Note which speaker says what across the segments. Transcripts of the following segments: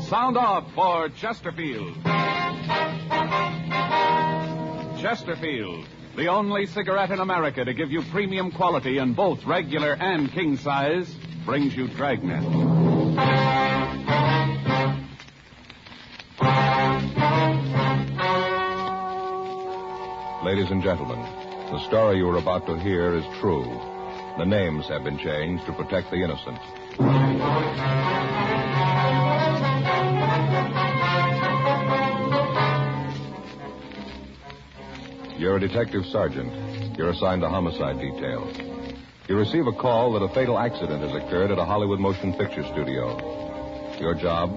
Speaker 1: Sound off for Chesterfield. Chesterfield, the only cigarette in America to give you premium quality in both regular and king size, brings you Dragnet.
Speaker 2: Ladies and gentlemen, the story you are about to hear is true. The names have been changed to protect the innocent. You're a detective sergeant. You're assigned to homicide detail. You receive a call that a fatal accident has occurred at a Hollywood motion picture studio. Your job?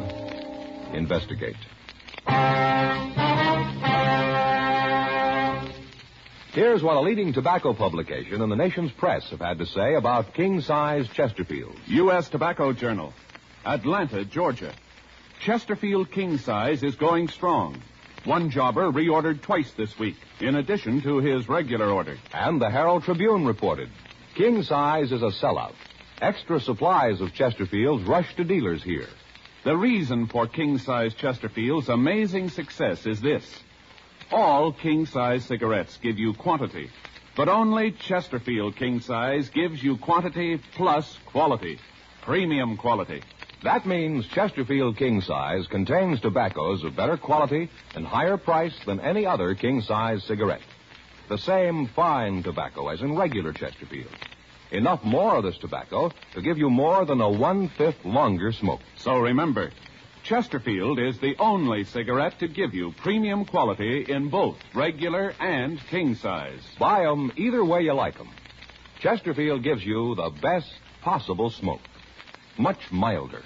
Speaker 2: Investigate. Here's what a leading tobacco publication and the nation's press have had to say about king-size Chesterfield.
Speaker 1: U.S. Tobacco Journal, Atlanta, Georgia. Chesterfield king size is going strong. One jobber reordered twice this week, in addition to his regular order.
Speaker 2: And the Herald Tribune reported, king size is a sellout. Extra supplies of Chesterfields rush to dealers here.
Speaker 1: The reason for king-size Chesterfield's amazing success is this. All king-size cigarettes give you quantity, but only Chesterfield king-size gives you quantity plus quality, premium quality.
Speaker 2: That means Chesterfield king size contains tobaccos of better quality and higher price than any other king-size cigarette. The same fine tobacco as in regular Chesterfield. Enough more of this tobacco to give you more than a 1/5 longer smoke.
Speaker 1: So remember, Chesterfield is the only cigarette to give you premium quality in both regular and king size.
Speaker 2: Buy 'em either way you like 'em. Chesterfield gives you the best possible smoke. Much milder.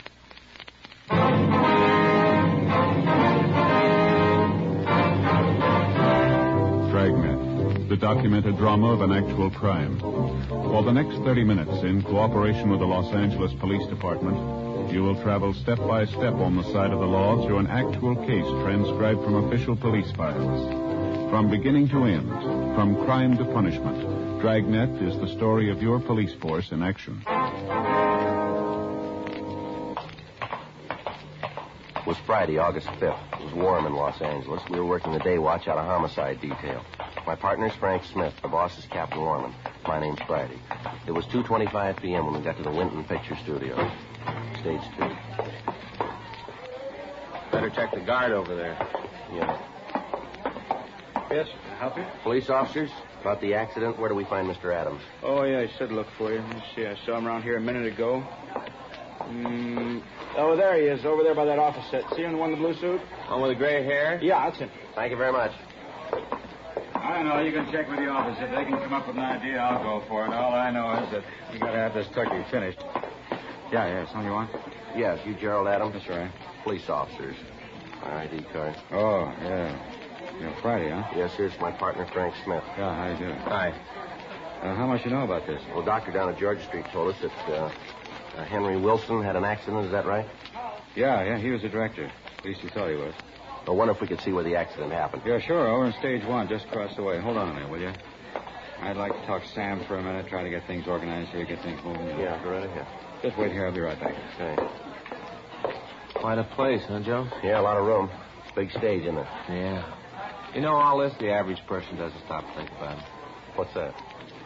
Speaker 1: Dragnet, the documented drama of an actual crime. For the next 30 minutes, in cooperation with the Los Angeles Police Department, you will travel step by step on the side of the law through an actual case transcribed from official police files. From beginning to end, from crime to punishment, Dragnet is the story of your police force in action.
Speaker 3: It was Friday, August 5th. It was warm in Los Angeles. We were working the day watch out of homicide detail. My partner's Frank Smith. The boss is Captain Warman. My name's Friday. It was 2:25 p.m. when we got to the Winton Picture Studio. Stage 2.
Speaker 4: Better check the guard over there.
Speaker 3: Yeah.
Speaker 4: Yes, can I help you?
Speaker 3: Police officers, about the accident, where do we find Mr. Adams?
Speaker 4: Oh, yeah, he said look for you. Let me see. I saw him around here a minute ago. Oh, there he is, over there by that office set. See him, the one in the blue suit?
Speaker 3: One with the gray hair?
Speaker 4: Yeah, that's him.
Speaker 3: Thank you very much.
Speaker 5: I know. You can check with the office. If they can come up with an idea, I'll go for it. All I know is that you got to have this turkey finished. Yeah, something you want?
Speaker 3: Yes, you Gerald Adams?
Speaker 5: That's right.
Speaker 3: Police officers. My ID card.
Speaker 5: Oh, yeah. Friday, huh?
Speaker 3: Yes, sir. It's my partner, Frank Smith.
Speaker 5: Yeah, how you doing?
Speaker 3: Hi.
Speaker 5: How much you know about this?
Speaker 3: Well, doctor down at Georgia Street told us that Henry Wilson had an accident. Is that right?
Speaker 5: Yeah, he was the director. At least he thought he was.
Speaker 3: I wonder if we could see where the accident happened.
Speaker 5: Yeah, sure. Over in stage 1, just across the way. Hold on a minute, will you? I'd like to talk to Sam for a minute, try to get things organized here, get things moving.
Speaker 3: Yeah, go right ahead.
Speaker 5: Just wait here. I'll be right back.
Speaker 3: Okay.
Speaker 6: Quite a place, huh, Joe?
Speaker 3: Yeah, a lot of room. Big stage, isn't it?
Speaker 6: Yeah. You know, all this, the average person doesn't stop to think about it.
Speaker 3: What's that?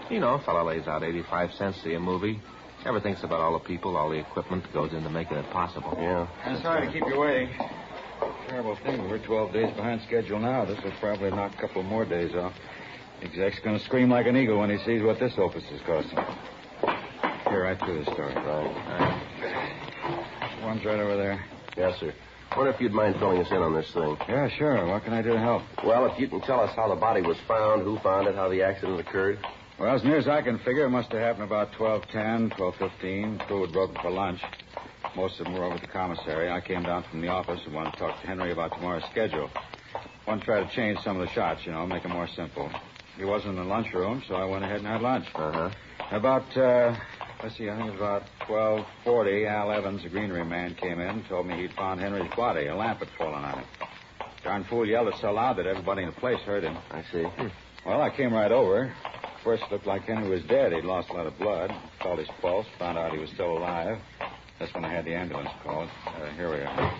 Speaker 6: You know, a fella lays out 85 cents to see a movie. Never thinks about all the people, all the equipment that goes into making it possible.
Speaker 3: Yeah.
Speaker 5: I'm sorry to keep you waiting. Terrible thing. We're 12 days behind schedule now. This will probably knock a couple more days off. Exec's going to scream like an eagle when he sees what this opus is costing. Here, right through the story.
Speaker 3: Right.
Speaker 5: One's right over there.
Speaker 3: Yes, sir. Wonder if you'd mind filling us in on this thing.
Speaker 5: Yeah, sure. What can I do to help?
Speaker 3: Well, if you can tell us how the body was found, who found it, how the accident occurred.
Speaker 5: Well, as near as I can figure, it must have happened about 12:10, 12:15. Crew had broken for lunch. Most of them were over at the commissary. I came down from the office and wanted to talk to Henry about tomorrow's schedule. Wanted to try to change some of the shots, make it more simple. He wasn't in the lunchroom, so I went ahead and had lunch.
Speaker 3: Uh-huh.
Speaker 5: About, I think it was about 12:40, Al Evans, the greenery man, came in and told me he'd found Henry's body. A lamp had fallen on it. Darn fool yelled it so loud that everybody in the place heard him.
Speaker 3: I see.
Speaker 5: Well, I came right over. First, it looked like Henry was dead. He'd lost a lot of blood. Felt his pulse, found out he was still alive. That's when I had the ambulance called. Here we are.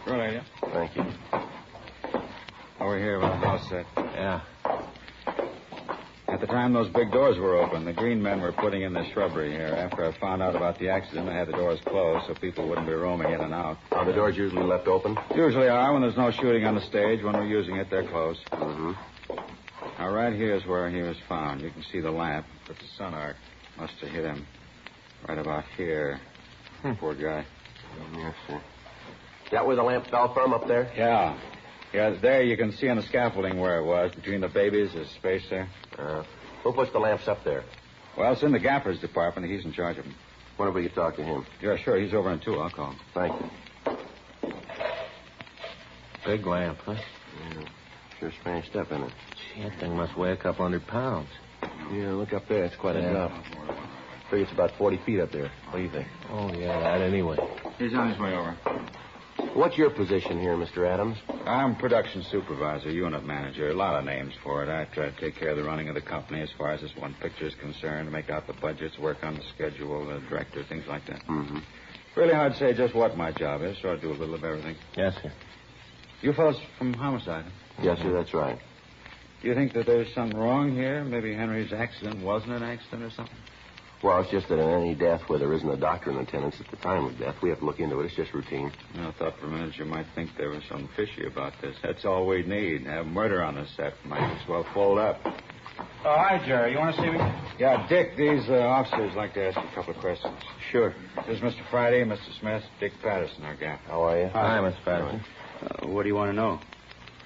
Speaker 5: Sure, lady.
Speaker 3: Thank you.
Speaker 5: Over here when the house set.
Speaker 6: Yeah.
Speaker 5: At the time those big doors were open, the green men were putting in the shrubbery here. After I found out about the accident, I had the doors closed so people wouldn't be roaming in and out.
Speaker 3: Are the doors usually left open?
Speaker 5: Usually are. When there's no shooting on the stage, when we're using it, they're closed.
Speaker 3: Mm-hmm.
Speaker 5: Now, right here is where he was found. You can see the lamp, but the sun arc must have hit him right about here. Poor guy.
Speaker 3: Yes, sir. Is that where the lamp fell from, up there?
Speaker 5: Yeah. Yeah, there you can see on the scaffolding where it was. Between the babies, there's space there.
Speaker 3: Who puts the lamps up there?
Speaker 5: Well, it's in the gaffer's department. He's in charge of them.
Speaker 3: Wonder if we could talk to him.
Speaker 5: Yeah, sure. He's over in 2. I'll call him.
Speaker 3: Thank you.
Speaker 6: Big lamp, huh?
Speaker 3: Yeah. Sure smashed up, isn't it?
Speaker 6: Gee, that thing must weigh a couple 100 pounds.
Speaker 3: Yeah, look up there. It's quite a drop. I figure it's about 40 feet up there. What do you think?
Speaker 6: Oh, yeah, that anyway.
Speaker 5: He's on his way over.
Speaker 3: What's your position here, Mr. Adams?
Speaker 5: I'm production supervisor, unit manager. A lot of names for it. I try to take care of the running of the company as far as this one picture is concerned, make out the budgets, work on the schedule, the director, things like that.
Speaker 3: Mm-hmm.
Speaker 5: Really hard to say just what my job is, so I do a little of everything.
Speaker 6: Yes, sir.
Speaker 5: You fellas from homicide, huh?
Speaker 3: Yes, sir, that's right.
Speaker 5: Do you think that there's something wrong here? Maybe Henry's accident wasn't an accident or something?
Speaker 3: Well, it's just that in any death where there isn't a doctor in attendance at the time of death, we have to look into it. It's just routine.
Speaker 5: I thought for a minute you might think there was something fishy about this. That's all we need. Have murder on the set. Might as well fold up.
Speaker 4: Oh, hi, Jerry. You want to see me?
Speaker 5: Yeah, Dick, these officers like to ask you a couple of questions.
Speaker 3: Sure.
Speaker 5: This is Mr. Friday, Mr. Smith, Dick Patterson, our gaffer.
Speaker 3: How are you?
Speaker 6: Hi, Mr. Patterson.
Speaker 4: What do you want to know?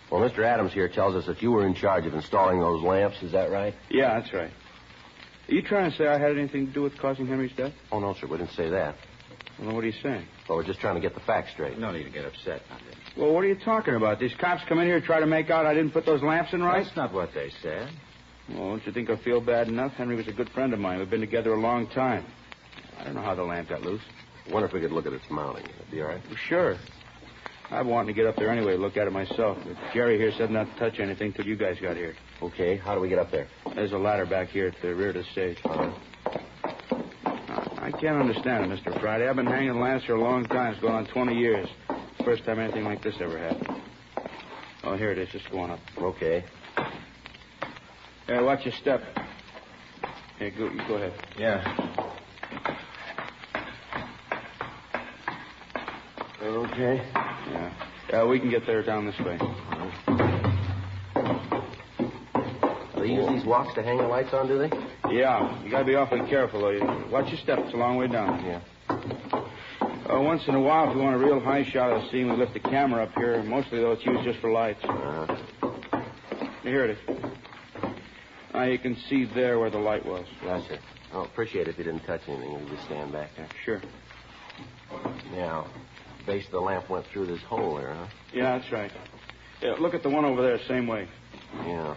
Speaker 3: Well, Mr. Adams here tells us that you were in charge of installing those lamps. Is that right?
Speaker 4: Yeah, that's right. Are you trying to say I had anything to do with causing Henry's death?
Speaker 3: Oh, no, sir. We didn't say that.
Speaker 4: Well, what are you saying?
Speaker 3: Well, we're just trying to get the facts straight.
Speaker 5: No need to get upset.
Speaker 4: Well, what are you talking about? These cops come in here and try to make out I didn't put those lamps in right?
Speaker 5: That's not what they said.
Speaker 4: Well, don't you think I feel bad enough? Henry was a good friend of mine. We've been together a long time. I don't know how the lamp got loose.
Speaker 3: I wonder if we could look at its mounting. That'd be all right.
Speaker 4: Well, sure. I've wanted to get up there anyway, look at it myself. But Jerry here said not to touch anything till you guys got here.
Speaker 3: Okay. How do we get up there?
Speaker 4: There's a ladder back here at the rear of the stage. I can't understand it, Mr. Friday. I've been hanging lamps for a long time. It's going on 20 years. First time anything like this ever happened. Oh, here it is. Just going up.
Speaker 3: Okay.
Speaker 4: Hey, watch your step. Hey, you go ahead.
Speaker 6: Yeah.
Speaker 3: Okay.
Speaker 4: Yeah, we can get there down this way.
Speaker 3: They use these walks to hang the lights on, do they?
Speaker 4: Yeah, you gotta be awfully careful, though. Watch your step. It's a long way down.
Speaker 3: Yeah.
Speaker 4: Once in a while, if you want a real high shot of the scene, we lift the camera up here. Mostly, though, it's used just for lights. Here it is. Now you can see there where the light was.
Speaker 3: Yes, sir. Oh, appreciate it if you didn't touch anything. You just stand back there.
Speaker 4: Sure.
Speaker 3: Now, the base of the lamp went through this hole there, huh?
Speaker 4: Yeah, that's right. Yeah, look at the one over there, same way.
Speaker 3: Yeah.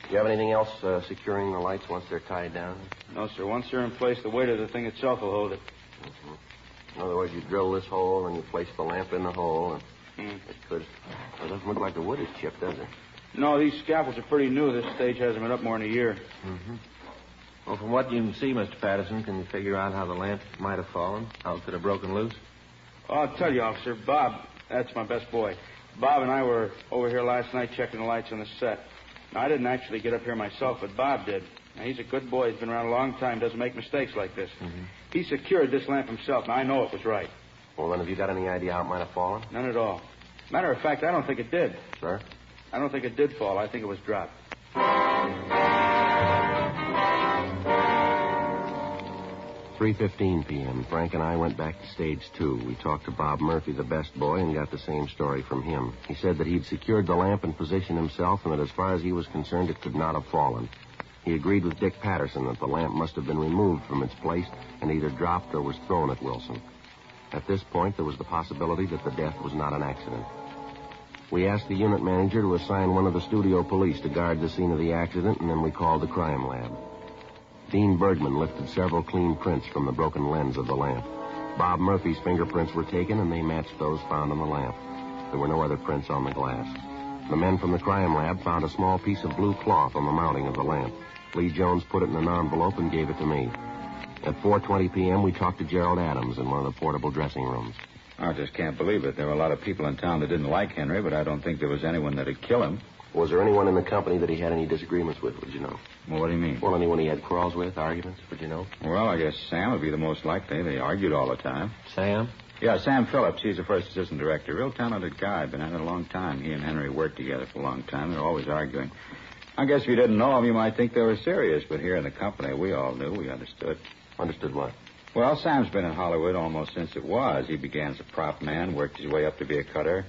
Speaker 3: Do you have anything else securing the lights once they're tied down?
Speaker 4: No, sir. Once they're in place, the weight of the thing itself will hold it.
Speaker 3: Mm-hmm. In other words, you drill this hole and you place the lamp in the hole, and it could. Well, it doesn't look like the wood is chipped, does it?
Speaker 4: No, these scaffolds are pretty new. This stage hasn't been up more than a year.
Speaker 6: Mm-hmm. Well, from what you can see, Mr. Patterson, can you figure out how the lamp might have fallen? How it could have broken loose?
Speaker 4: Oh, I'll tell you, officer. Bob, that's my best boy. Bob and I were over here last night checking the lights on the set. Now, I didn't actually get up here myself, but Bob did. Now, he's a good boy. He's been around a long time, doesn't make mistakes like this.
Speaker 6: Mm-hmm.
Speaker 4: He secured this lamp himself. Now, I know it was right.
Speaker 3: Well, then, have you got any idea how it might have fallen?
Speaker 4: None at all. Matter of fact, I don't think it did.
Speaker 3: Sir?
Speaker 4: I don't think it did fall. I think it was dropped.
Speaker 3: 3:15 p.m. Frank and I went back to stage 2. We talked to Bob Murphy, the best boy, and got the same story from him. He said that he'd secured the lamp in position himself and that as far as he was concerned, it could not have fallen. He agreed with Dick Patterson that the lamp must have been removed from its place and either dropped or was thrown at Wilson. At this point, there was the possibility that the death was not an accident. We asked the unit manager to assign one of the studio police to guard the scene of the accident, and then we called the crime lab. Dean Bergman lifted several clean prints from the broken lens of the lamp. Bob Murphy's fingerprints were taken, and they matched those found on the lamp. There were no other prints on the glass. The men from the crime lab found a small piece of blue cloth on the mounting of the lamp. Lee Jones put it in an envelope and gave it to me. At 4:20 p.m., we talked to Gerald Adams in one of the portable dressing rooms.
Speaker 5: I just can't believe it. There were a lot of people in town that didn't like Henry, but I don't think there was anyone that'd kill him.
Speaker 3: Was there anyone in the company that he had any disagreements with, would you know?
Speaker 5: Well, what do you mean?
Speaker 3: Well, anyone he had quarrels with, arguments, would you know?
Speaker 5: Well, I guess Sam would be the most likely. They argued all the time.
Speaker 3: Sam?
Speaker 5: Yeah, Sam Phillips. He's the first assistant director. Real talented guy. Been at it a long time. He and Henry worked together for a long time. They're always arguing. I guess if you didn't know them, you might think they were serious, but here in the company, we all knew. We understood.
Speaker 3: Understood what?
Speaker 5: Well, Sam's been in Hollywood almost since it was. He began as a prop man, worked his way up to be a cutter.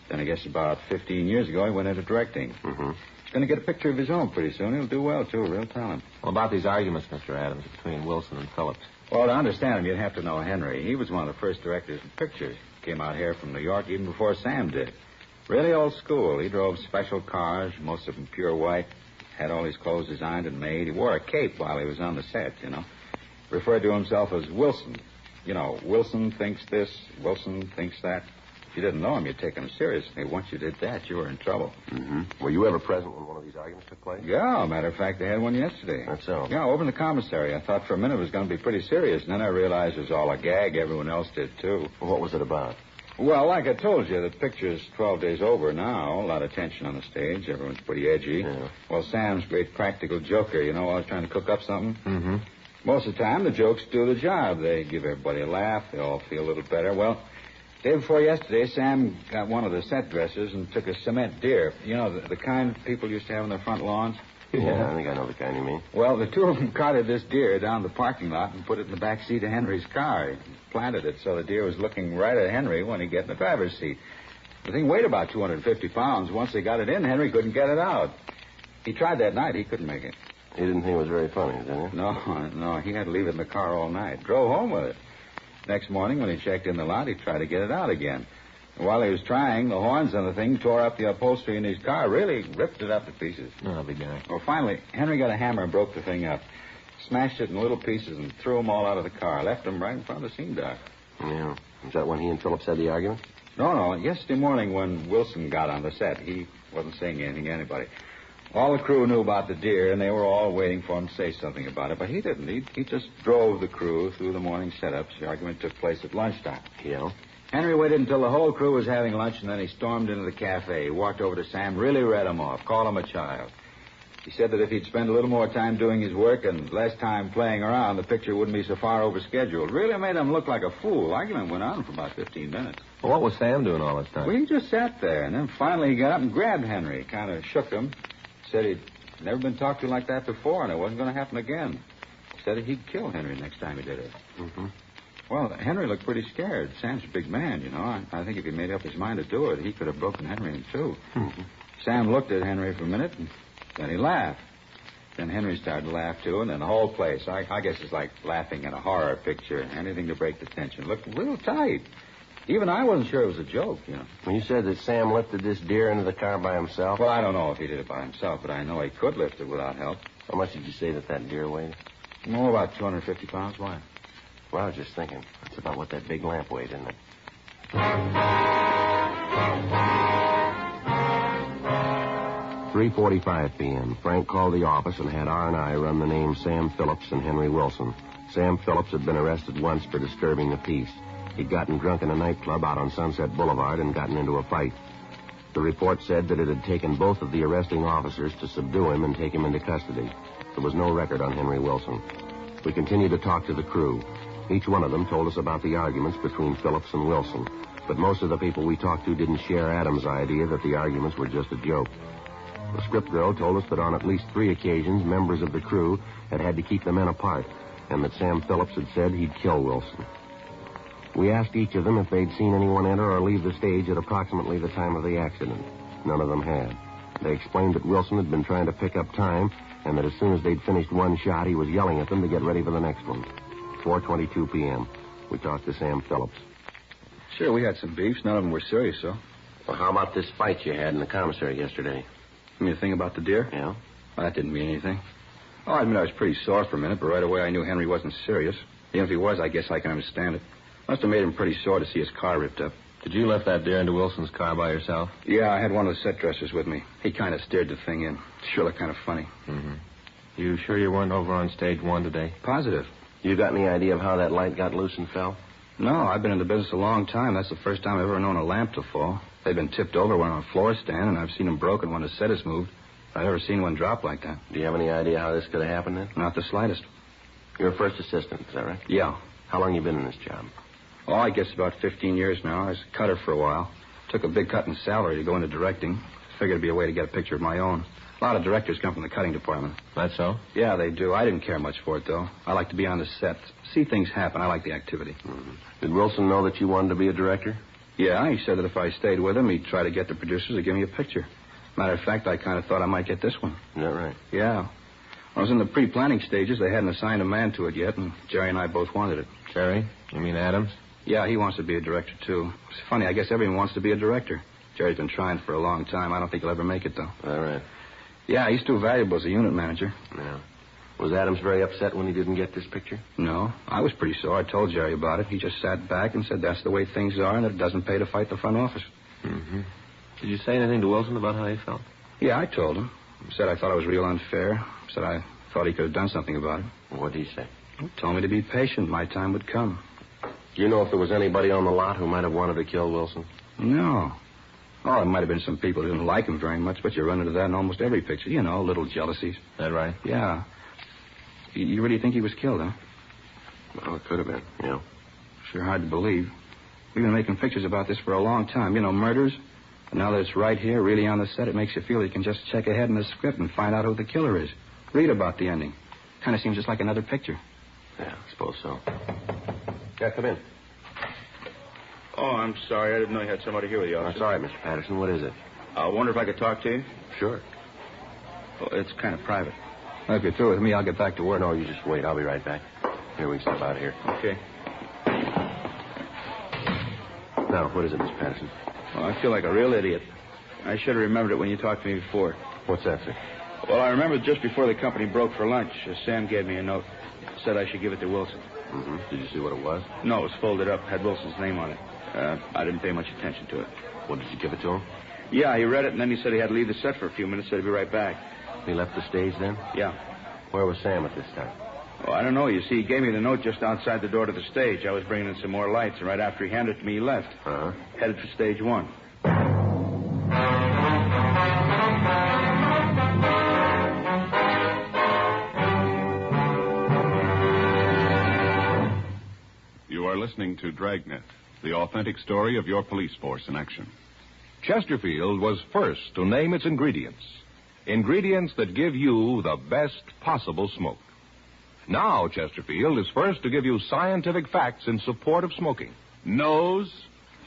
Speaker 5: Then I guess about 15 years ago, he went into directing.
Speaker 3: Mm-hmm.
Speaker 5: He's going to get a picture of his own pretty soon. He'll do well, too. Real talent.
Speaker 6: Well, about these arguments, Mr. Adams, between Wilson and Phillips.
Speaker 5: Well, to understand him, you'd have to know Henry. He was one of the first directors in pictures. Came out here from New York even before Sam did. Really old school. He drove special cars, most of them pure white. Had all his clothes designed and made. He wore a cape while he was on the set, you know. Referred to himself as Wilson. You know, Wilson thinks this, Wilson thinks that. If you didn't know him, you'd take him seriously. Once you did that, you were in trouble.
Speaker 3: Mm-hmm. Were you ever present when one of these arguments took place?
Speaker 5: Yeah, matter of fact, they had one yesterday.
Speaker 3: That's so?
Speaker 5: Yeah, over in the commissary. I thought for a minute it was going to be pretty serious, and then I realized it was all a gag. Everyone else did, too.
Speaker 3: Well, what was it about?
Speaker 5: Well, like I told you, the picture's 12 days over now. A lot of tension on the stage. Everyone's pretty edgy.
Speaker 3: Yeah.
Speaker 5: Well, Sam's a great practical joker, you know, always trying to cook up something.
Speaker 3: Mm-hmm.
Speaker 5: Most of the time, the jokes do the job. They give everybody a laugh. They all feel a little better. Well, day before yesterday, Sam got one of the set dressers and took a cement deer. You know, the kind people used to have on their front lawns?
Speaker 3: Yeah, I think I know the kind you mean.
Speaker 5: Well, the two of them carted this deer down the parking lot and put it in the back seat of Henry's car. He planted it so the deer was looking right at Henry when he got in the driver's seat. The thing weighed about 250 pounds. Once they got it in, Henry couldn't get it out. He tried that night. He couldn't make it.
Speaker 3: He didn't think it was very funny, did he?
Speaker 5: No. He had to leave it in the car all night. Drove home with it. Next morning, when he checked in the lot, he tried to get it out again. And while he was trying, the horns on the thing tore up the upholstery in his car, really ripped it up to pieces.
Speaker 6: Oh, big guy.
Speaker 5: Well, finally, Henry got a hammer and broke the thing up. Smashed it in little pieces and threw them all out of the car. Left them right in front of the scene dock.
Speaker 3: Yeah. Was that when he and Phillips had the argument?
Speaker 5: No. Yesterday morning when Wilson got on the set, he wasn't saying anything to anybody. All the crew knew about the deer, and they were all waiting for him to say something about it. But he didn't. He just drove the crew through the morning setups. The argument took place at lunchtime.
Speaker 3: Yeah.
Speaker 5: Henry waited until the whole crew was having lunch, and then he stormed into the cafe. He walked over to Sam, really read him off, called him a child. He said that if he'd spend a little more time doing his work and less time playing around, the picture wouldn't be so far over scheduled. Really made him look like a fool. The argument went on for about 15 minutes.
Speaker 6: Well, what was Sam doing all this time?
Speaker 5: Well, he just sat there, and then finally he got up and grabbed Henry, kind of shook him, said he'd never been talked to like that before, and it wasn't going to happen again. Said he'd kill Henry next time he did it.
Speaker 3: Mm-hmm.
Speaker 5: Well, Henry looked pretty scared. Sam's a big man, you know. I think if he made up his mind to do it, he could have broken Henry in two.
Speaker 3: Mm-hmm.
Speaker 5: Sam looked at Henry for a minute, and then he laughed. Then Henry started to laugh, too, and then the whole place, I guess it's like laughing in a horror picture. Anything to break the tension. Looked real tight. Even I wasn't sure it was a joke, you know.
Speaker 3: When you said that Sam lifted this deer into the car by himself?
Speaker 5: Well, I don't know if he did it by himself, but I know he could lift it without help.
Speaker 3: How much did you say that deer weighed?
Speaker 5: Oh, about 250 pounds. Why?
Speaker 3: Well, I was just thinking. That's about what that big lamp weighed, isn't it? 3:45 p.m. Frank called the office and had R&I run the names Sam Phillips and Henry Wilson. Sam Phillips had been arrested once for disturbing the peace. He'd gotten drunk in a nightclub out on Sunset Boulevard and gotten into a fight. The report said that it had taken both of the arresting officers to subdue him and take him into custody. There was no record on Henry Wilson. We continued to talk to the crew. Each one of them told us about the arguments between Phillips and Wilson, but most of the people we talked to didn't share Adams' idea that the arguments were just a joke. The script girl told us that on at least 3 occasions, members of the crew had to keep the men apart, and that Sam Phillips had said he'd kill Wilson. We asked each of them if they'd seen anyone enter or leave the stage at approximately the time of the accident. None of them had. They explained that Wilson had been trying to pick up time, and that as soon as they'd finished one shot, he was yelling at them to get ready for the next one. 4:22 p.m. We talked to Sam Phillips.
Speaker 5: Sure, we had some beefs. None of them were serious, though.
Speaker 3: Well, how about this fight you had in the commissary yesterday?
Speaker 5: You mean the thing about the deer?
Speaker 3: Yeah?
Speaker 5: Well, that didn't mean anything. Oh, I admit I was pretty sore for a minute, but right away I knew Henry wasn't serious. Even if he was, I guess I can understand it. Must have made him pretty sore to see his car ripped up.
Speaker 6: Did you lift that deer into Wilson's car by yourself?
Speaker 5: Yeah, I had one of the set dressers with me. He kind of steered the thing in. Sure looked kind of funny.
Speaker 6: Mm-hmm. You sure you weren't over on stage 1 today?
Speaker 5: Positive.
Speaker 3: You got any idea of how that light got loose and fell?
Speaker 7: No, I've been in the business a long time. That's the first time I've ever known a lamp to fall. They've been tipped over when on a floor stand, and I've seen them broken when the set is moved. I've never seen one drop like that.
Speaker 3: Do you have any idea how this could have happened then?
Speaker 7: Not the slightest.
Speaker 3: You're a first assistant, is that right?
Speaker 7: Yeah.
Speaker 3: How long you been in this job?
Speaker 7: Oh, I guess about 15 years now. I was a cutter for a while. Took a big cut in salary to go into directing. Figured it'd be a way to get a picture of my own. A lot of directors come from the cutting department.
Speaker 6: That's so?
Speaker 7: Yeah, they do. I didn't care much for it, though. I like to be on the set. See things happen. I like the activity.
Speaker 3: Mm-hmm. Did Wilson know that you wanted to be a director?
Speaker 7: Yeah, he said that if I stayed with him, he'd try to get the producers to give me a picture. Matter of fact, I kind of thought I might get this one.
Speaker 3: Is that right?
Speaker 7: Yeah. When I was in the pre-planning stages, they hadn't assigned a man to it yet, and Jerry and I both wanted it.
Speaker 6: Jerry? You mean Adams?
Speaker 7: Yeah, he wants to be a director, too. It's funny, I guess everyone wants to be a director. Jerry's been trying for a long time. I don't think he'll ever make it, though.
Speaker 3: Is that right?
Speaker 7: Yeah, he's too valuable as a unit manager.
Speaker 3: Yeah. Was Adams very upset when he didn't get this picture?
Speaker 7: No, I was pretty sore. I told Jerry about it. He just sat back and said that's the way things are and that it doesn't pay to fight the front office.
Speaker 6: Mm-hmm. Did you say anything to Wilson about how you felt?
Speaker 7: Yeah, I told him. Said I thought it was real unfair. Said I thought he could have done something about it.
Speaker 3: What did he say?
Speaker 7: He told me to be patient. My time would come.
Speaker 3: Do you know if there was anybody on the lot who might have wanted to kill Wilson?
Speaker 7: No. Oh, there might have been some people who didn't like him very much, but you run into that in almost every picture. You know, little jealousies.
Speaker 6: That right?
Speaker 7: Yeah. You really think he was killed, huh?
Speaker 3: Well, it could have been, yeah.
Speaker 7: Sure hard to believe. We've been making pictures about this for a long time. You know, murders. And now that it's right here, really on the set, it makes you feel you can just check ahead in the script and find out who the killer is. Read about the ending. Kind of seems just like another picture.
Speaker 3: Yeah, I suppose so. Yeah, come in.
Speaker 4: Oh, I'm sorry. I didn't know you had somebody here with you, officer.
Speaker 3: That's all right, Mr. Patterson. What is it?
Speaker 4: I wonder if I could talk to you?
Speaker 3: Sure.
Speaker 4: Well, it's kind of private.
Speaker 7: Well, if you're through with me, I'll get back to work.
Speaker 3: No, you just wait. I'll be right back. Here, we can step out of here.
Speaker 4: Okay.
Speaker 3: Now, what is it, Mr. Patterson?
Speaker 4: Well, I feel like a real idiot. I should have remembered it when you talked to me before.
Speaker 3: What's that, sir?
Speaker 4: Well, I remember just before the company broke for lunch, Sam gave me a note. Said I should give it to Wilson.
Speaker 3: Mm-hmm. Did you see what it was?
Speaker 4: No, it was folded up. Had Wilson's name on it. I didn't pay much attention to it.
Speaker 3: What, did you give it to him?
Speaker 4: Yeah, he read it, and then he said he had to leave the set for a few minutes. Said he'd be right back.
Speaker 3: He left the stage then?
Speaker 4: Yeah.
Speaker 3: Where was Sam at this time?
Speaker 4: Oh, I don't know. You see, he gave me the note just outside the door to the stage. I was bringing in some more lights, and right after he handed it to me, he left.
Speaker 3: Uh-huh.
Speaker 4: Headed for stage one.
Speaker 1: You are listening to Dragnet, the authentic story of your police force in action.
Speaker 2: Chesterfield was first to name its ingredients. Ingredients that give you the best possible smoke. Now, Chesterfield is first to give you scientific facts in support of smoking.
Speaker 1: Nose,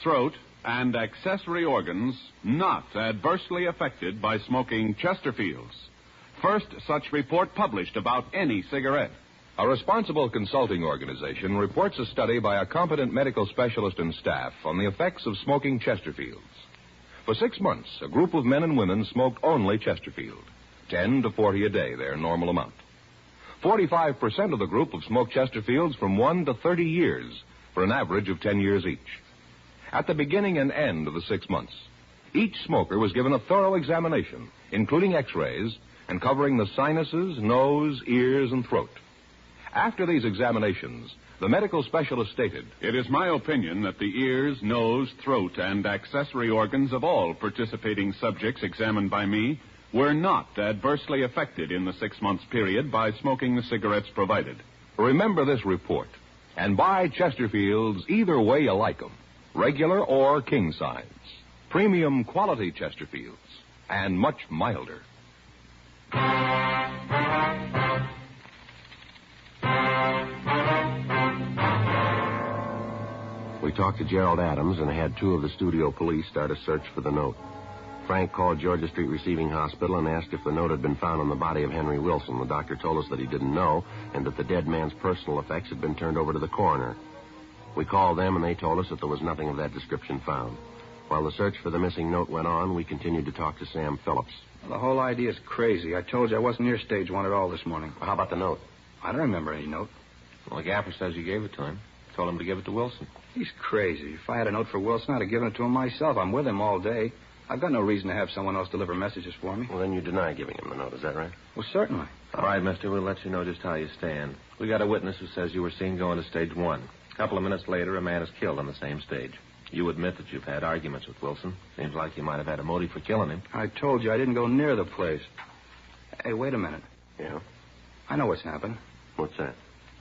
Speaker 1: throat, and accessory organs not adversely affected by smoking Chesterfields. First such report published about any cigarette.
Speaker 2: A responsible consulting organization reports a study by a competent medical specialist and staff on the effects of smoking Chesterfields. For 6 months, a group of men and women smoked only Chesterfield. 10 to 40 a day, their normal amount. 45% of the group have smoked Chesterfields from 1 to 30 years, for an average of 10 years each. At the beginning and end of the 6 months, each smoker was given a thorough examination, including x-rays, and covering the sinuses, nose, ears, and throat. After these examinations, the medical specialist stated,
Speaker 1: "It is my opinion that the ears, nose, throat, and accessory organs of all participating subjects examined by me were not adversely affected in the 6 months period by smoking the cigarettes provided."
Speaker 2: Remember this report, and buy Chesterfields either way you like them, regular or king size. Premium quality Chesterfields, and much milder.
Speaker 3: We talked to Gerald Adams and had 2 of the studio police start a search for the note. Frank called Georgia Street Receiving Hospital and asked if the note had been found on the body of Henry Wilson. The doctor told us that he didn't know and that the dead man's personal effects had been turned over to the coroner. We called them and they told us that there was nothing of that description found. While the search for the missing note went on, we continued to talk to Sam Phillips.
Speaker 7: Well, the whole idea is crazy. I told you I wasn't near stage 1 at all this morning.
Speaker 3: Well, how about the note?
Speaker 7: I don't remember any note.
Speaker 6: Well, the gaffer says you gave it to him. Told him to give it to Wilson.
Speaker 7: He's crazy. If I had a note for Wilson, I'd have given it to him myself. I'm with him all day. I've got no reason to have someone else deliver messages for me.
Speaker 3: Well, then you deny giving him the note, is that right?
Speaker 7: Well, certainly.
Speaker 6: All right, mister, we'll let you know just how you stand. We got a witness who says you were seen going to stage 1. A couple of minutes later, a man is killed on the same stage. You admit that you've had arguments with Wilson. Seems like you might have had a motive for killing him.
Speaker 7: I told you I didn't go near the place. Hey, wait a minute.
Speaker 3: Yeah?
Speaker 7: I know what's happened.
Speaker 3: What's that?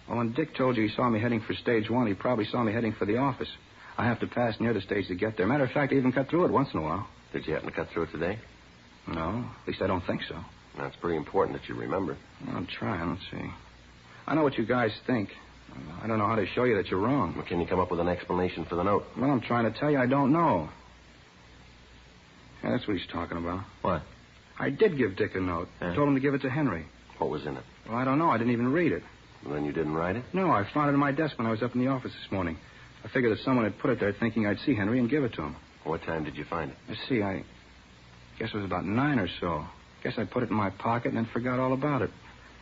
Speaker 7: Well, when Dick told you he saw me heading for stage 1, he probably saw me heading for the office. I have to pass near the stage to get there. Matter of fact, I even cut through it once in a while.
Speaker 3: Did you happen to cut through it today?
Speaker 7: No, at least I don't think so.
Speaker 3: That's pretty important that you remember.
Speaker 7: I'm trying. Let's see. I know what you guys think. I don't know how to show you that you're wrong.
Speaker 3: Well, can you come up with an explanation for the note?
Speaker 7: Well, I'm trying to tell you I don't know. Yeah, that's what he's talking about.
Speaker 6: What?
Speaker 7: I did give Dick a note. I told him to give it to Henry.
Speaker 3: What was in it?
Speaker 7: Well, I don't know. I didn't even read it.
Speaker 3: Well, then you didn't write it?
Speaker 7: No, I found it in my desk when I was up in the office this morning. I figured that someone had put it there thinking I'd see Henry and give it to him.
Speaker 3: What time did you find it?
Speaker 7: Let's see, I guess it was about 9 or so. Guess I put it in my pocket and then forgot all about it.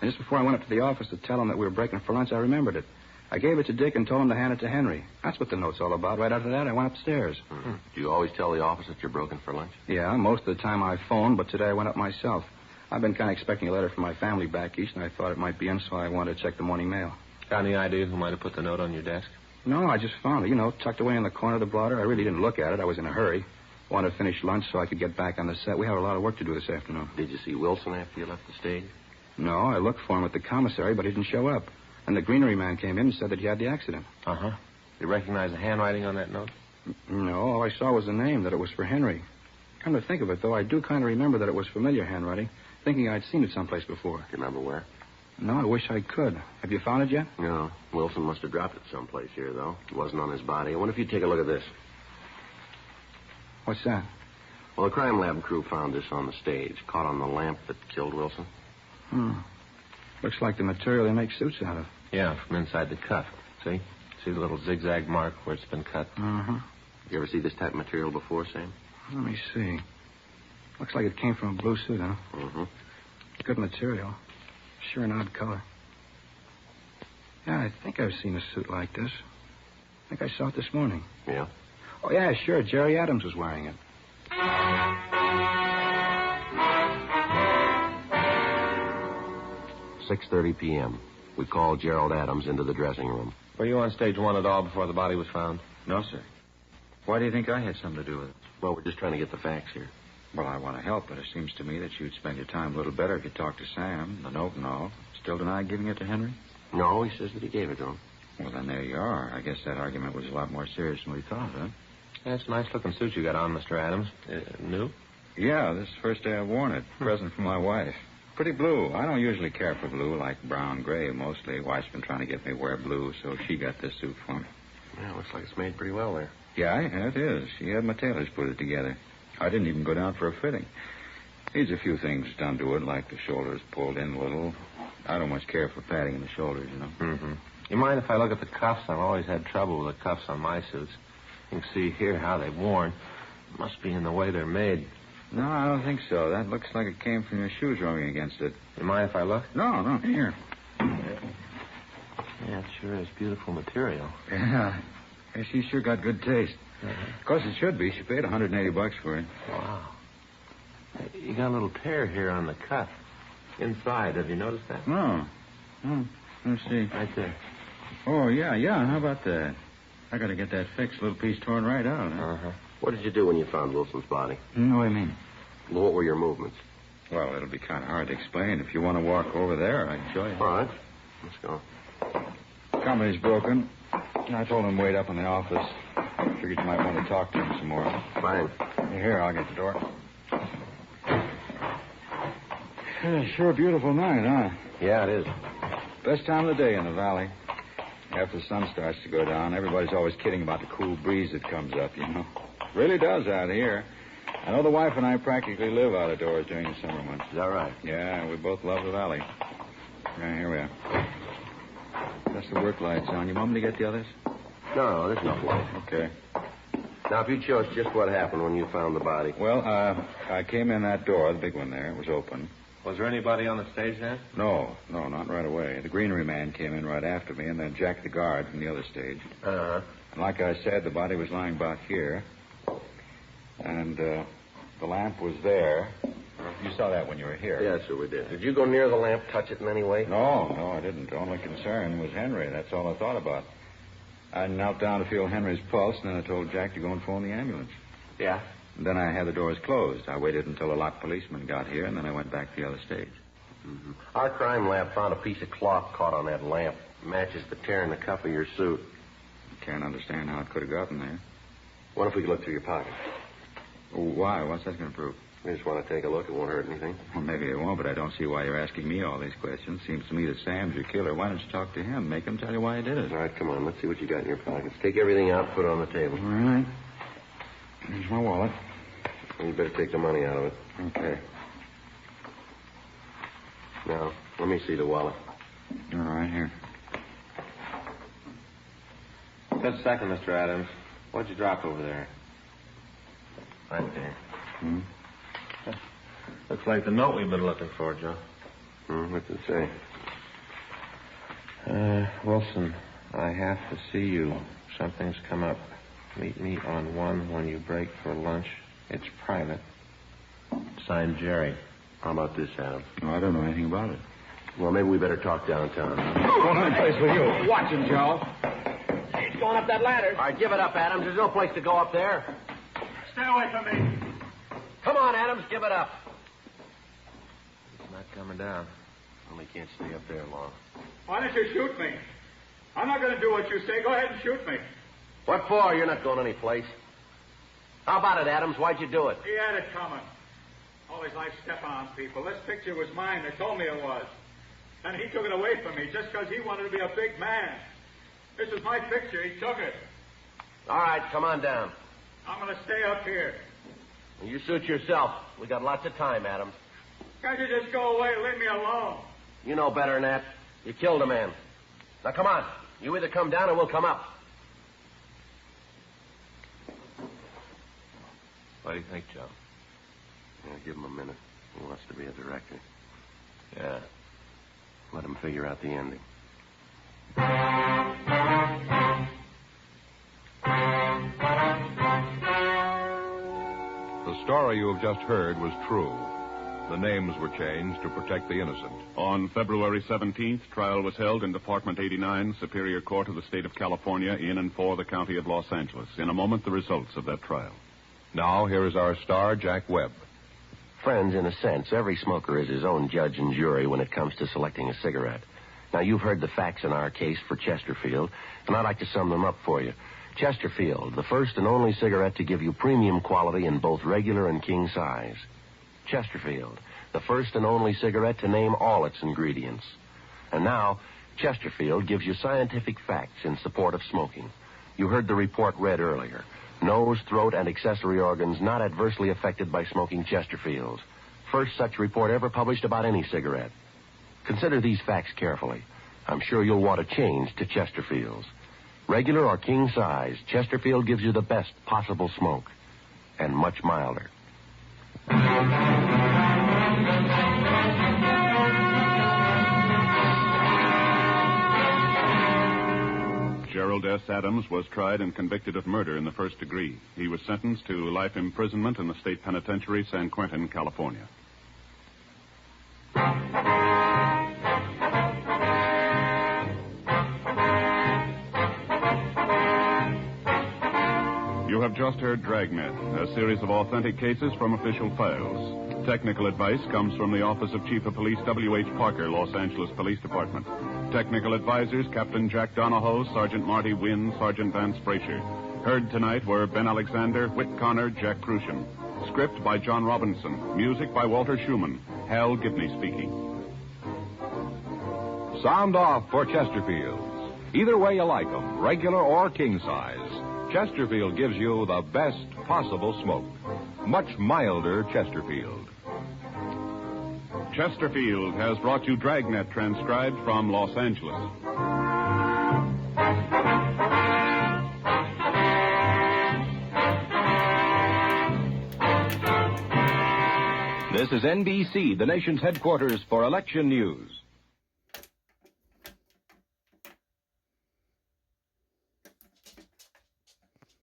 Speaker 7: And just before I went up to the office to tell him that we were breaking for lunch, I remembered it. I gave it to Dick and told him to hand it to Henry. That's what the note's all about. Right after that, I went upstairs.
Speaker 3: Mm-hmm. Do you always tell the office that you're broken for lunch?
Speaker 7: Yeah, most of the time I phone, but today I went up myself. I've been kind of expecting a letter from my family back east, and I thought it might be in, so I wanted to check the morning mail.
Speaker 6: Got any idea who might have put the note on your desk?
Speaker 7: No, I just found it, tucked away in the corner of the blotter. I really didn't look at it. I was in a hurry. Wanted to finish lunch so I could get back on the set. We have a lot of work to do this afternoon.
Speaker 3: Did you see Wilson after you left the stage?
Speaker 7: No, I looked for him at the commissary, but he didn't show up. And the greenery man came in and said that he had the accident.
Speaker 6: Uh-huh. You recognize the handwriting on that note?
Speaker 7: No, all I saw was the name, that it was for Henry. Come to think of it, though, I do kind of remember that it was familiar handwriting, thinking I'd seen it someplace before.
Speaker 3: Do you remember where?
Speaker 7: No, I wish I could. Have you found it yet?
Speaker 3: No. Wilson must have dropped it someplace here, though. It wasn't on his body. I wonder if you'd take a look at this.
Speaker 7: What's that?
Speaker 3: Well, the crime lab crew found this on the stage, caught on the lamp that killed Wilson.
Speaker 7: Looks like the material they make suits out of.
Speaker 6: Yeah, from inside the cuff. See? See the little zigzag mark where it's been cut?
Speaker 7: Uh-huh.
Speaker 3: You ever see this type of material before, Sam?
Speaker 7: Let me see. Looks like it came from a blue suit, huh?
Speaker 3: Mm-hmm.
Speaker 7: Good material. Sure an odd color. Yeah, I think I've seen a suit like this. I think I saw it this morning.
Speaker 3: Yeah?
Speaker 7: Oh, yeah, sure. Jerry Adams was wearing it.
Speaker 3: 6:30 p.m. We called Gerald Adams into the dressing room.
Speaker 6: Were you on stage 1 at all before the body was found?
Speaker 5: No, sir. Why do you think I had something to do with it?
Speaker 3: Well, we're just trying to get the facts here.
Speaker 5: Well, I want to help, but it seems to me that you'd spend your time a little better if you talked to Sam, the note and all. Still deny giving it to Henry?
Speaker 3: No, he says that he gave it to him.
Speaker 5: Well, then there you are. I guess that argument was a lot more serious than we thought, huh?
Speaker 6: That's a nice-looking suit you got on, Mr. Adams. New?
Speaker 5: Yeah, this is the first day I've worn it. Present from my wife. Pretty blue. I don't usually care for blue, like brown, gray, mostly. Wife's been trying to get me to wear blue, so she got this suit for me.
Speaker 3: Yeah, looks like it's made pretty well there.
Speaker 5: Yeah, it is. She had my tailors put it together. I didn't even go down for a fitting. Needs a few things done to it, like the shoulders pulled in a little. I don't much care for padding in the shoulders,
Speaker 6: Mm-hmm. You mind if I look at the cuffs? I've always had trouble with the cuffs on my suits. You can see here how they've worn. Must be in the way they're made.
Speaker 5: No, I don't think so. That looks like it came from your shoes rubbing against it.
Speaker 6: You mind if I look?
Speaker 5: No, here.
Speaker 6: Yeah, it sure is beautiful material.
Speaker 5: Yeah. She sure got good taste. Of course, it should be. She paid $180 for it.
Speaker 6: Wow. You got a little tear here on the cuff. Inside. Have you noticed that?
Speaker 5: No. Let's see.
Speaker 6: Right there.
Speaker 5: Oh, yeah. How about that? I got to get that fixed. Little piece torn right out, huh?
Speaker 6: Uh-huh.
Speaker 3: What did you do when you found Wilson's body?
Speaker 5: What do you mean?
Speaker 3: Well, what were your movements?
Speaker 5: Well, it'll be kind of hard to explain. If you want to walk over there, I can show you.
Speaker 3: All right. Let's go.
Speaker 5: Company's broken. I told him to wait up in the office. Figured you might want to talk to him some more.
Speaker 3: Fine.
Speaker 5: Here, I'll get the door. Yeah, sure a beautiful night, huh?
Speaker 3: Yeah, it is.
Speaker 5: Best time of the day in the valley. After the sun starts to go down, everybody's always kidding about the cool breeze that comes up, Really does out here. I know the wife and I practically live out of doors during the summer months.
Speaker 3: Is that right?
Speaker 5: Yeah, we both love the valley. Yeah, here we are. That's the work lights on. You want me to get the others?
Speaker 3: No, there's no light.
Speaker 5: Okay.
Speaker 3: Now, if you'd show us just what happened when you found the body.
Speaker 5: Well, I came in that door, the big one there. It was open.
Speaker 6: Was there anybody on the stage then?
Speaker 5: No, not right away. The greenery man came in right after me, and then Jack the guard from the other stage.
Speaker 3: Uh-huh.
Speaker 5: And like I said, the body was lying about here. And the lamp was there. You saw that when you were here.
Speaker 3: Yes, sir, we did. Did you go near the lamp, touch it in any way?
Speaker 5: No, I didn't. The only concern was Henry. That's all I thought about. I knelt down to feel Henry's pulse, and then I told Jack to go and phone the ambulance.
Speaker 3: Yeah?
Speaker 5: And then I had the doors closed. I waited until a locked policeman got here, and then I went back to the other stage.
Speaker 3: Mm-hmm. Our crime lab found a piece of cloth caught on that lamp. Matches the tear in the cuff of your suit.
Speaker 5: Can't understand how it could have gotten there.
Speaker 3: What if we could look through your pocket?
Speaker 5: Why? What's that going to prove?
Speaker 3: We just want to take a look. It won't hurt anything.
Speaker 5: Well, maybe it won't, but I don't see why you're asking me all these questions. Seems to me that Sam's your killer. Why don't you talk to him? Make him tell you why he did it.
Speaker 3: All right, come on. Let's see what you got in your pockets. Take everything out and put it on the table.
Speaker 5: All right. Here's my wallet.
Speaker 3: You better take the money out of it.
Speaker 5: Okay.
Speaker 3: Now, let me see the wallet.
Speaker 5: All right, here.
Speaker 6: Just a second, Mr. Adams. What'd you drop over there?
Speaker 3: Right there.
Speaker 5: Hmm?
Speaker 6: Looks like the note we've been looking for, Joe.
Speaker 3: What's it say?
Speaker 6: Wilson, I have to see you. Something's come up. Meet me on 1 when you break for lunch. It's private. Signed, Jerry.
Speaker 3: How about this, Adam?
Speaker 5: No, I don't know anything about it.
Speaker 3: Well, maybe we better talk downtown.
Speaker 5: Going on place with you. Watch him, Joe.
Speaker 3: He's going up that ladder. All right, give it up, Adams. There's no place to go up there.
Speaker 4: Stay away from me.
Speaker 3: Come on, Adams, give it up.
Speaker 6: It's not coming down.
Speaker 3: Well, he can't stay up there long.
Speaker 4: Why don't you shoot me? I'm not going to do what you say. Go ahead and shoot me.
Speaker 3: What for? You're not going any place. How about it, Adams? Why'd you do it?
Speaker 4: He had it coming. Always like step on people. This picture was mine. They told me it was. And he took it away from me just because he wanted to be a big man. This was my picture. He took it.
Speaker 3: All right, come on down.
Speaker 4: I'm going to stay up here.
Speaker 3: You suit yourself. We got lots of time, Adams.
Speaker 4: Can't you just go away and leave me alone?
Speaker 3: You know better than that. You killed a man. Now, come on. You either come down or we'll come up.
Speaker 2: What do you think, Joe?
Speaker 3: Yeah, give him a minute. He wants to be a director.
Speaker 2: Yeah.
Speaker 3: Let him figure out the ending.
Speaker 2: The story you have just heard was true. The names were changed to protect the innocent.
Speaker 1: On February 17th, trial was held in Department 89, Superior Court of the State of California, in and for the County of Los Angeles. In a moment, the results of that trial.
Speaker 2: Now, here is our star, Jack Webb.
Speaker 3: Friends, in a sense, every smoker is his own judge and jury when it comes to selecting a cigarette. Now, you've heard the facts in our case for Chesterfield, and I'd like to sum them up for you. Chesterfield, the first and only cigarette to give you premium quality in both regular and king size. Chesterfield, the first and only cigarette to name all its ingredients. And now, Chesterfield gives you scientific facts in support of smoking. You heard the report read earlier. Nose, throat, and accessory organs not adversely affected by smoking Chesterfields. First such report ever published about any cigarette. Consider these facts carefully. I'm sure you'll want to change to Chesterfields. Regular or king size, Chesterfield gives you the best possible smoke. And much milder.
Speaker 1: Gerald S. Adams was tried and convicted of murder in the first degree. He was sentenced to life imprisonment in the state penitentiary, San Quentin, California. You have just heard Dragnet, a series of authentic cases from official files. Technical advice comes from the Office of Chief of Police W.H. Parker, Los Angeles Police Department. Technical advisors, Captain Jack Donahoe, Sergeant Marty Wynn, Sergeant Vance Frazier. Heard tonight were Ben Alexander, Whit Connor, Jack Crucian. Script by John Robinson. Music by Walter Schumann. Hal Gibney speaking.
Speaker 2: Sound off for Chesterfields. Either way you like them, regular or king size, Chesterfield gives you the best possible smoke. Much milder Chesterfield.
Speaker 1: Chesterfield has brought you Dragnet, transcribed from Los Angeles.
Speaker 8: This is NBC, the nation's headquarters for election news.